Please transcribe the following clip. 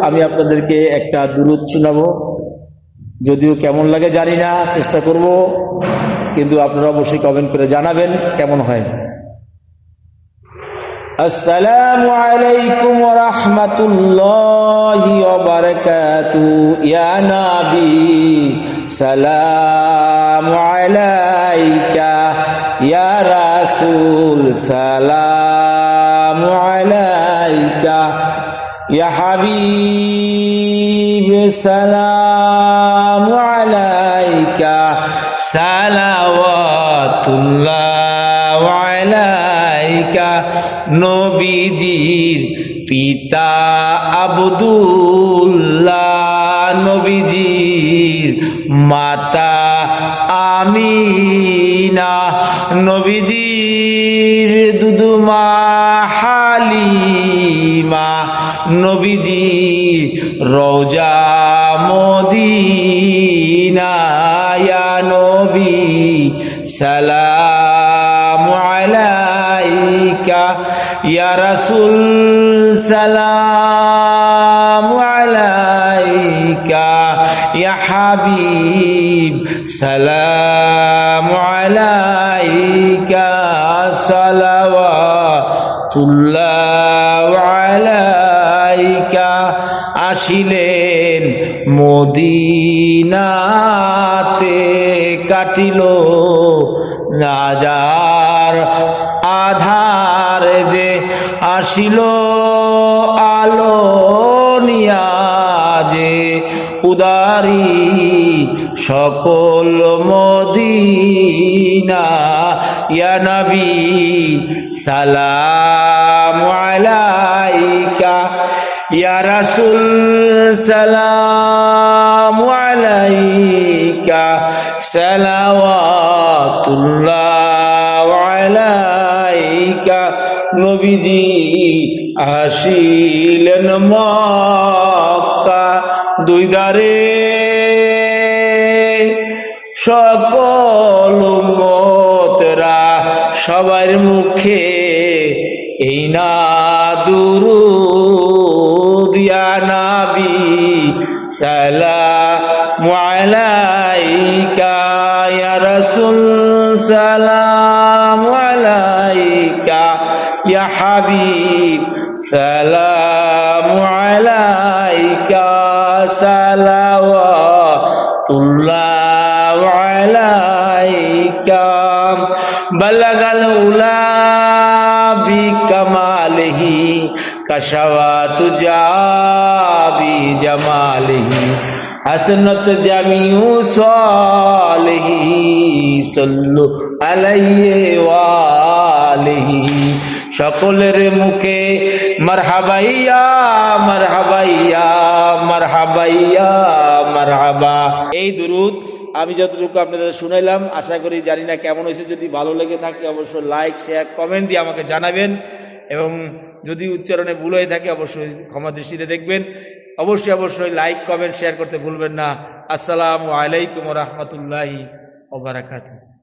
আমি আপনাদেরকে একটা দুরূদ শোনাবো, যদিও কেমন লাগে জানি না, চেষ্টা করব, কিন্তু আপনারা অবশ্যই কমেন্ট করে জানাবেন কেমন হয়। আসসালামু আলাইকুম ওয়া রাহমাতুল্লাহি ওয়া বারাকাতুহু। ইয়া নবী সালামু আলাইকা, ইয়া রাসূল সালামু আলাইকা, ইয়া হাবিব সালামু আলাইকা, সালাওয়াতুল্লাহ আলাইকা। নবীজির পিতা আব্দুল্লাহ, নবীজির মাতা আমিনা, নবীজির দুদুমা হালিমা, নবীজির রওজা মদিনা। ইয়া নবী সালামু আলাইকা, ইয়া রাসূল সালামু আলাইকা, ইয়া হাবিব সালামু আলাইকা, সালাওয়াতুল্লাহ আলাইকা। আসিলেন মদিনাতে, কাটিল রাজার আধার যে, আসিল আলো নিয়া যে, উদারি সকল মদিনা। ইয়া নবী সালামু আলাইকা, ইয়া রাসূল সালামু আলাইকা, সালাওয়াতুল্লাহ আলাইকা। নবীজি আসিলেন মক্কা দুই দ্বারে, সকল উম্মতরা সবার মুখে এই না দুরূদ। ইয়া নবী সালামু আলাইকা, ইয়া রাসূল সালামু আলাইকা, ইয়া হাবিব সালামু আলাইকা, সালাওয়াতুল্লাহ আলাইকা। বালাগাল উলা বিকামালিহি, কাশাওয়াতু জাবি জামালিহি, হাসনাত জামিউ সালিহি, সাল্লু আলাইহি ওয়া আলিহি। সকলের মুখে মারহাবাইয়া মারহাবাইয়া মারহাবাইয়া মারহাবা। এই দুরূদ আমি যতটুকু আপনাদের শুনাইলাম, আশা করি, জানি না কেমন হয়েছে। যদি ভালো লেগে থাকে অবশ্যই লাইক, শেয়ার, কমেন্ট দিয়ে আমাকে জানাবেন, এবং যদি উচ্চারণে ভুল হয়ে থাকে অবশ্যই ক্ষমা দৃষ্টিতে দেখবেন। অবশ্যই লাইক, কমেন্ট, শেয়ার করতে ভুলবেন না। আসসালামু আলাইকুম ওয়া রাহমাতুল্লাহি ওয়া বারাকাতুহু।